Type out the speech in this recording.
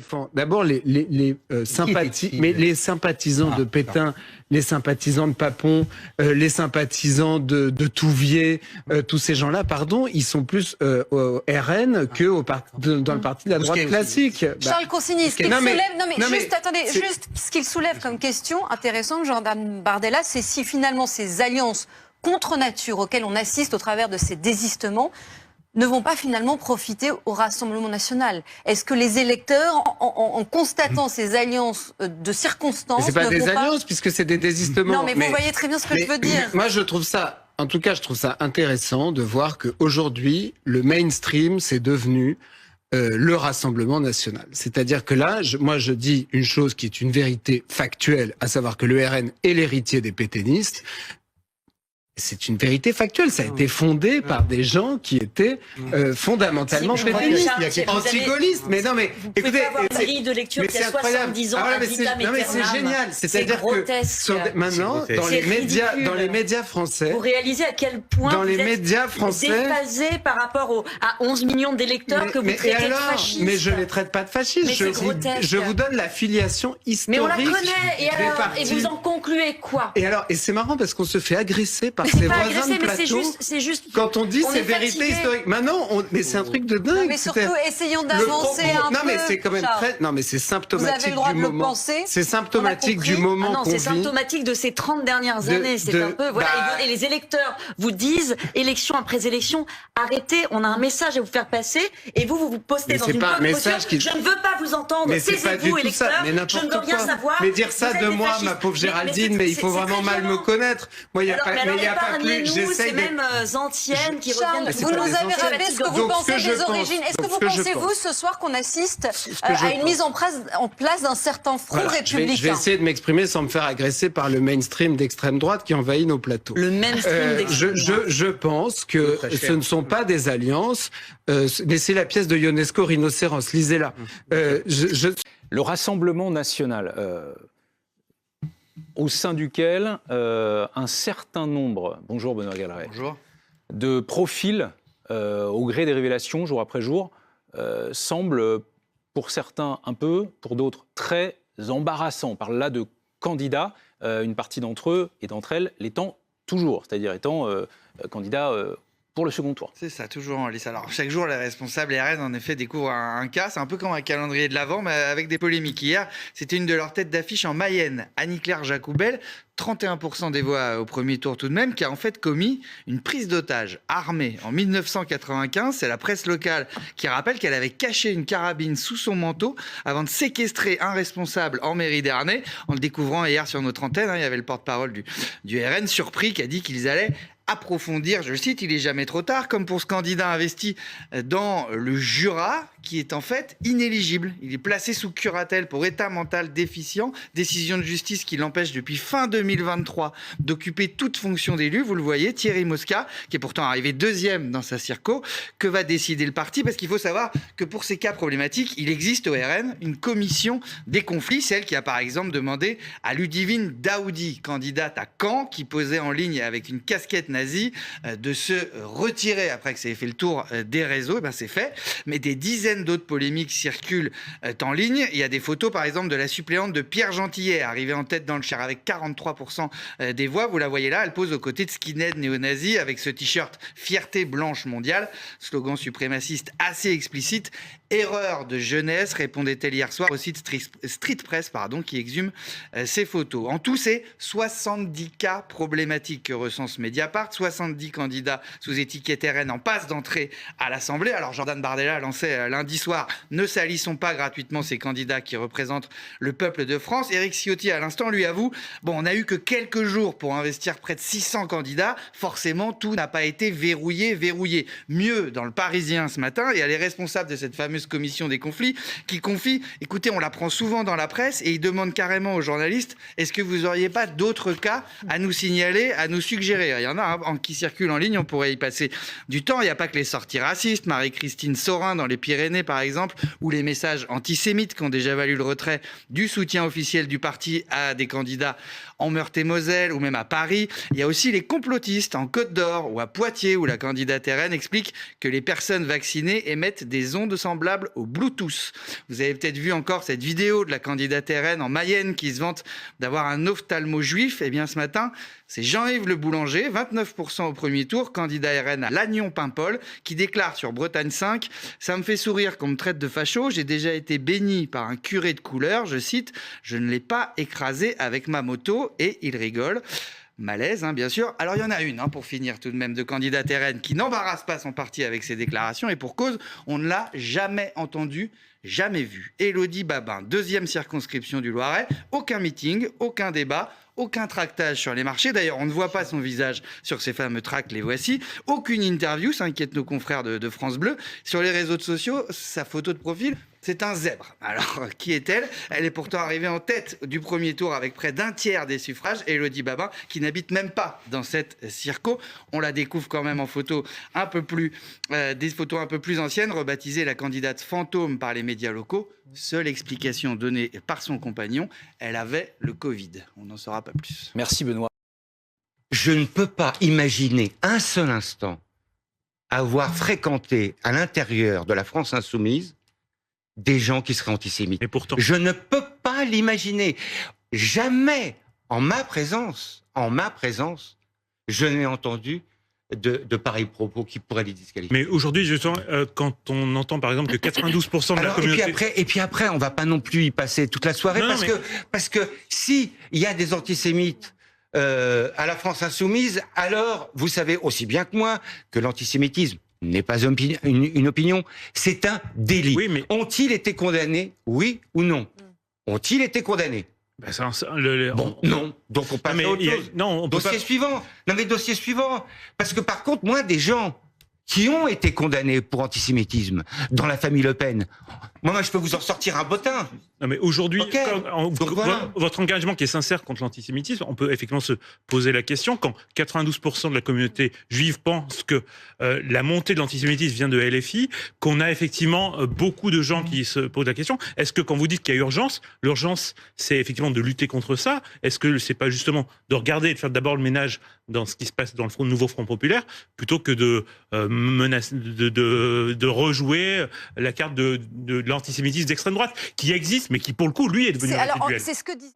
défend d'abord les sympathisants de Pétain, les sympathisants de Papon, les sympathisants de Touvier, tous ces gens-là, ils sont plus au RN que dans le parti de la droite classique. Charles Consigny, ce qu'il soulève comme question intéressante, Jordan Bardella, c'est si finalement ces alliances contre nature auxquelles on assiste au travers de ces désistements ne vont pas finalement profiter au Rassemblement national. Est-ce que les électeurs, en constatant ces alliances de circonstances... C'est pas des alliances, puisque c'est des désistements. Non, mais vous voyez très bien ce que je veux dire. Moi, je trouve ça intéressant de voir qu'aujourd'hui, le mainstream, c'est devenu le Rassemblement national. C'est-à-dire que là, je dis une chose qui est une vérité factuelle, à savoir que le RN est l'héritier des pétainistes. C'est une vérité factuelle. Ça a été fondé par des gens qui étaient fondamentalement pétainistes, anti-gaullistes. Mais non, mais vous pouvez avoir une grille de lecture qui a 70 ans. C'est génial. C'est-à-dire que maintenant, dans les médias français, vous réalisez à quel point dans les médias français, déphasé par rapport à 11 millions d'électeurs que vous traitez de fascistes. Mais je les traite pas de fascistes. Je vous donne la filiation historique. Mais on la connaît. Et vous en concluez quoi? Et c'est marrant parce qu'on se fait agresser par ses voisins de plateau. C'est juste. Quand on dit c'est vérité historique. Maintenant, mais c'est un truc de dingue. Mais surtout, essayons d'avancer un peu. Non, mais c'est quand même très. Non, mais c'est symptomatique du moment. C'est symptomatique du moment. Non, c'est symptomatique de ces 30 dernières années. C'est un peu. Voilà. Et les électeurs vous disent, élection après élection, arrêtez. On a un message à vous faire passer. Et vous postez dans une bonne posture. Je ne veux pas vous entendre. Taisez-vous, électeurs. Je ne veux rien savoir. Mais dire ça de moi, ma pauvre Géraldine, mais il faut vraiment mal me connaître. Moi, il n'y a pas. Mais il n'y a pas plus. Ces mêmes antiennes qui reviennent. Vous nous avez rappelé ce que vous pensez des origines. Est-ce que vous pensez, vous, ce soir, qu'on assiste à une mise en place d'un certain front républicain? Je vais essayer de m'exprimer sans me faire agresser par le mainstream d'extrême droite qui envahit nos plateaux. Le mainstream d'extrême droite. Je pense que ce ne sont pas des alliances, mais c'est la pièce de Ionesco, Rhinocéros. Lisez-la. Le Rassemblement national, au sein duquel un certain nombre, bonjour Benoît Galeret, de profils, au gré des révélations, jour après jour, semblent pour certains un peu, pour d'autres très embarrassants. On parle là de candidats, une partie d'entre eux et d'entre elles l'étant toujours, c'est-à-dire étant candidats pour le second tour. C'est ça, toujours en lice. Alors, chaque jour, les responsables RN, en effet, découvrent un cas. C'est un peu comme un calendrier de l'Avent, mais avec des polémiques. Hier, c'était une de leurs têtes d'affiche en Mayenne, Annie-Claire Jacoubel, 31% des voix au premier tour tout de même, qui a en fait commis une prise d'otage armée en 1995. C'est la presse locale qui rappelle qu'elle avait caché une carabine sous son manteau avant de séquestrer un responsable en mairie d'Ernée. En le découvrant hier sur notre antenne, il y avait le porte-parole du RN, surpris, qui a dit qu'ils allaient approfondir, je le cite, il est jamais trop tard, comme pour ce candidat investi dans le Jura, qui est en fait inéligible. Il est placé sous curatelle pour état mental déficient, décision de justice qui l'empêche depuis fin 2023 d'occuper toute fonction d'élu. Vous le voyez, Thierry Mosca, qui est pourtant arrivé deuxième dans sa circo. Que va décider le parti? Parce qu'il faut savoir que pour ces cas problématiques, il existe au RN une commission des conflits, celle qui a par exemple demandé à Ludivine Daoudi, candidate à Caen, qui posait en ligne avec une casquette nazie, de se retirer après que ça ait fait le tour des réseaux. Et ben c'est fait. Mais des dizaines d'autres polémiques circulent en ligne. Il y a des photos, par exemple, de la suppléante de Pierre Gentillet, arrivée en tête dans le Cher avec 43% des voix. Vous la voyez là, elle pose aux côtés de skinhead néo-nazis avec ce t-shirt « Fierté blanche mondiale », slogan suprémaciste assez explicite. Erreur de jeunesse, répondait-elle hier soir au site Street Press, qui exhume ces photos. En tout, c'est 70 cas problématiques que recense Mediapart, 70 candidats sous étiquette RN en passe d'entrée à l'Assemblée. Alors Jordan Bardella lançait lundi soir « Ne salissons pas gratuitement ces candidats qui représentent le peuple de France ». Éric Ciotti, à l'instant, lui avoue « Bon, on n'a eu que quelques jours pour investir près de 600 candidats. Forcément, tout n'a pas été verrouillé. Mieux, dans le Parisien ce matin, il y a les responsables de cette fameuse commission des conflits qui confient « Écoutez, on l'apprend souvent dans la presse et ils demandent carrément aux journalistes « Est-ce que vous n'auriez pas d'autres cas à nous signaler, à nous suggérer ?» Il y en a qui circulent en ligne, on pourrait y passer du temps. Il n'y a pas que les sorties racistes, Marie-Christine Saurin dans les Pyrénées par exemple, ou les messages antisémites qui ont déjà valu le retrait du soutien officiel du parti à des candidats en Meurthe-et-Moselle ou même à Paris. Il y a aussi les complotistes en Côte-d'Or ou à Poitiers où la candidate RN explique que les personnes vaccinées émettent des ondes semblables semblable au Bluetooth. Vous avez peut-être vu encore cette vidéo de la candidate RN en Mayenne qui se vante d'avoir un ophtalmo juif. Eh bien, ce matin, c'est Jean-Yves Le Boulanger, 29% au premier tour, candidat RN à Lannion-Paimpol, qui déclare sur Bretagne 5 « Ça me fait sourire qu'on me traite de facho. J'ai déjà été béni par un curé de couleur. Je cite « Je ne l'ai pas écrasé avec ma moto. » Et il rigole. Malaise, bien sûr. Alors, il y en a une, pour finir tout de même, de candidate RN qui n'embarrasse pas son parti avec ses déclarations. Et pour cause, on ne l'a jamais entendue, jamais vue. Élodie Babin, 2e circonscription du Loiret. Aucun meeting, aucun débat, aucun tractage sur les marchés. D'ailleurs, on ne voit pas son visage sur ces fameux tracts, les voici. Aucune interview, s'inquiètent nos confrères de France Bleu. Sur les réseaux sociaux, sa photo de profil, c'est un zèbre. Alors, qui est-elle? Elle est pourtant arrivée en tête du premier tour avec près d'un tiers des suffrages. Élodie Babin, qui n'habite même pas dans cette circo. On la découvre quand même en photo des photos un peu plus anciennes, rebaptisée la candidate fantôme par les médias locaux. Seule explication donnée par son compagnon, elle avait le Covid. On n'en saura pas plus. Merci Benoît. Je ne peux pas imaginer un seul instant avoir fréquenté à l'intérieur de la France insoumise des gens qui seraient antisémites. Et pourtant, je ne peux pas l'imaginer. Jamais, en ma présence, je n'ai entendu de pareils propos qui pourraient les disqualifier. Mais aujourd'hui, justement, quand on entend par exemple que 92% de la communauté... Et puis après, on ne va pas non plus y passer toute la soirée, parce que si il y a des antisémites à la France insoumise, alors vous savez aussi bien que moi que l'antisémitisme n'est pas une opinion, c'est un délit. Oui, mais... Ont-ils été condamnés, oui ou non? Ont-ils été condamnés? Non. Donc on passe à autre chose. Dossier suivant. Non mais dossier suivant. Parce que par contre, moi, des gens qui ont été condamnés pour antisémitisme dans la famille Le Pen, moi, je peux vous en sortir un bottin. Non mais aujourd'hui, voilà. Votre engagement qui est sincère contre l'antisémitisme, on peut effectivement se poser la question, quand 92% de la communauté juive pense que la montée de l'antisémitisme vient de LFI, qu'on a effectivement beaucoup de gens qui se posent la question, est-ce que quand vous dites qu'il y a urgence, l'urgence c'est effectivement de lutter contre ça? Est-ce que c'est pas justement de regarder et de faire d'abord le ménage dans ce qui se passe dans le nouveau Front Populaire, plutôt que de menacer, de rejouer la carte de l'antisémitisme d'extrême droite, qui existe, mais qui, pour le coup, lui, est devenu résiduel. C'est ce que dit...